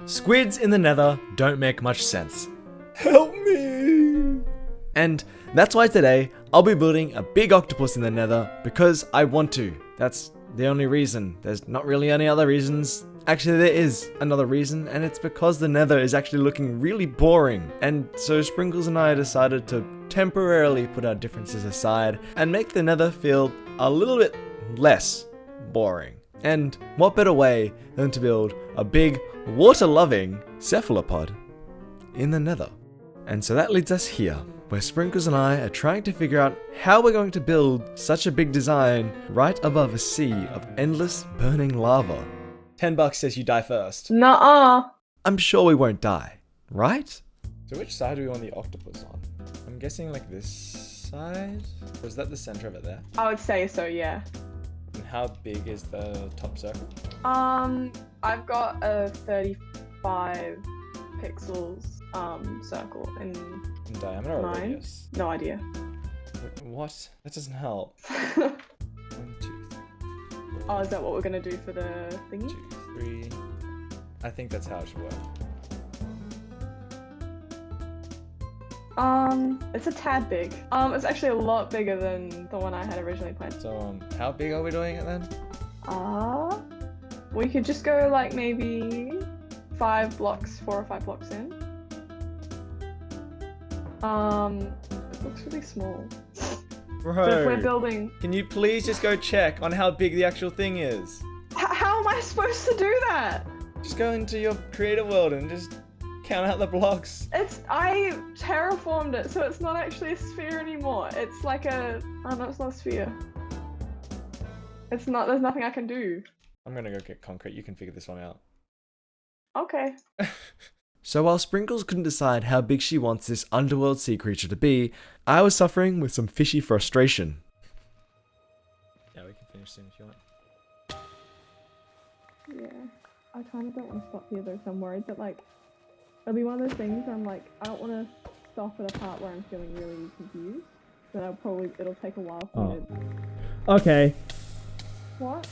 Squids in the nether don't make much sense. Help me! And that's why today I'll be building a big octopus in the nether because I want to. That's the only reason. There's not really any other reasons. Actually, there is another reason, and it's because the nether is actually looking really boring. And so Sprinkles and I decided to temporarily put our differences aside and make the nether feel a little bit less boring. And what better way than to build a big, water-loving cephalopod in the nether? And so that leads us here, where Sprinkles and I are trying to figure out how we're going to build such a big design right above a sea of endless burning lava. $10 says you die first. Nuh-uh. I'm sure we won't die, right? So which side do we want the octopus on? I'm guessing like this side? Or is that the center of it there? I would say so, yeah. And how big is the top circle? I've got a 35 pixels circle in diameter or mine. radius? No idea. What? That doesn't help. 1, 2, 3, 4. Oh, is that what we're gonna do for the thingy? 2, 3. I think that's how it should work. It's a tad big. It's actually a lot bigger than the one I had originally planned. So, how big are we doing it then? We could just go like maybe 5 blocks, 4 or 5 blocks in. It looks really small. Bro, But if we're building... can you please just go check on how big the actual thing is? How am I supposed to do that? Just go into your creator world and just count out the blocks. I terraformed it, so it's not actually a sphere anymore. It's like a... Oh no, it's not a sphere. It's not, there's nothing I can do. I'm gonna go get concrete, you can figure this one out. Okay. So while Sprinkles couldn't decide how big she wants this underworld sea creature to be, I was suffering with some fishy frustration. Yeah, we can finish soon if you want. Yeah. I kind of don't want to stop here though, so I'm worried that like... It'll be one of those things where I'm like, I don't want to stop at a part where I'm feeling really confused. But it'll take a while for me to... Okay. What?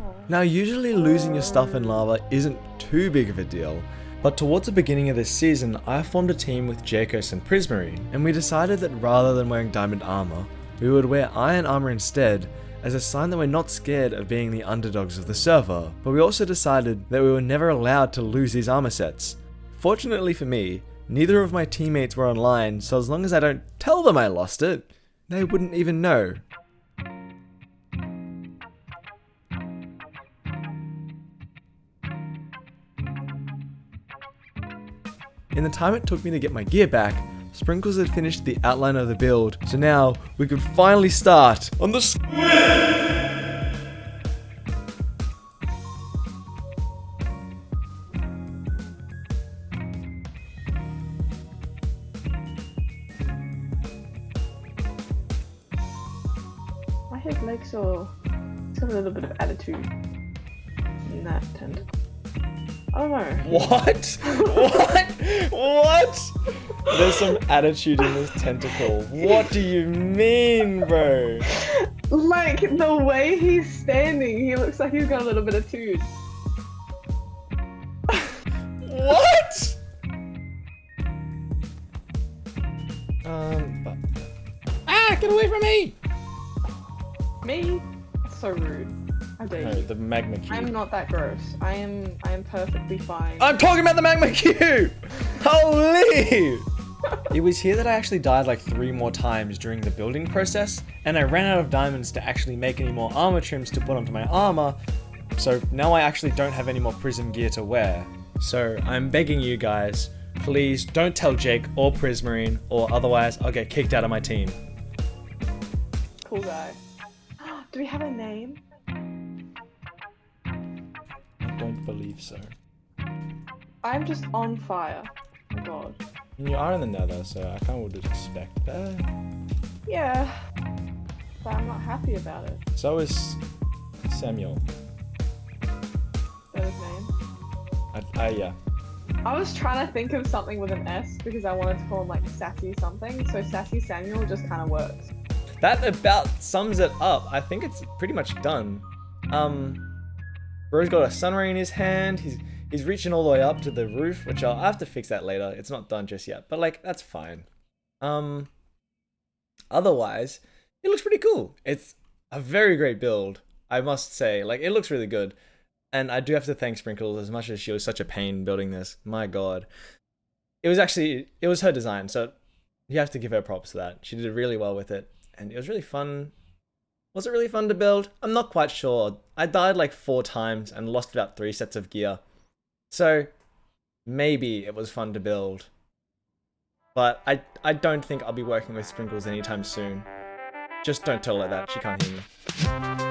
Oh. Now usually losing your stuff in lava isn't too big of a deal, but towards the beginning of this season I formed a team with Jacos and Prismarine, and we decided that rather than wearing diamond armor, we would wear iron armor instead, as a sign that we're not scared of being the underdogs of the server, but we also decided that we were never allowed to lose these armor sets. Fortunately for me, neither of my teammates were online, so as long as I don't tell them I lost it, they wouldn't even know. In the time it took me to get my gear back, Sprinkles had finished the outline of the build, so now we could finally start on the Squid! My his legs are... It's got a little bit of attitude in that tentacle. I don't know. What? What? What? There's some attitude in this tentacle. What do you mean, bro? Like, the way he's standing, he looks like he's got a little bit of tude. What? Get away from me! Me? That's so rude. How dare No, you? the magma cube. I'm not that gross. I am perfectly fine. I'm talking about the magma cube! Holy! It was here that I actually died like 3 more times during the building process, and I ran out of diamonds to actually make any more armor trims to put onto my armor, so now I actually don't have any more prism gear to wear. So I'm begging you guys, please don't tell Jake or Prismarine, or otherwise I'll get kicked out of my team. Cool guy. Do we have a name? I don't believe so. I'm just on fire. Oh my god. You are in the nether, so I kind of would expect that. Yeah. But I'm not happy about it. So is Samuel. Is that his name? Yeah. I was trying to think of something with an S because I wanted to call him like Sassy something, so Sassy Samuel just kind of works. That about sums it up. I think it's pretty much done. Bro's got a sunray in his hand. He's reaching all the way up to the roof, which I'll have to fix that later. It's not done just yet, but like that's fine. Otherwise, it looks pretty cool. It's a very great build, I must say. Like it looks really good. And I do have to thank Sprinkles as much as she was such a pain building this. My god. It was her design, so you have to give her props for that. She did really well with it. And it was really fun. Was it really fun to build? I'm not quite sure. I died like 4 times and lost about 3 sets of gear. So maybe it was fun to build. But I don't think I'll be working with Sprinkles anytime soon. Just don't tell her that. She can't hear me.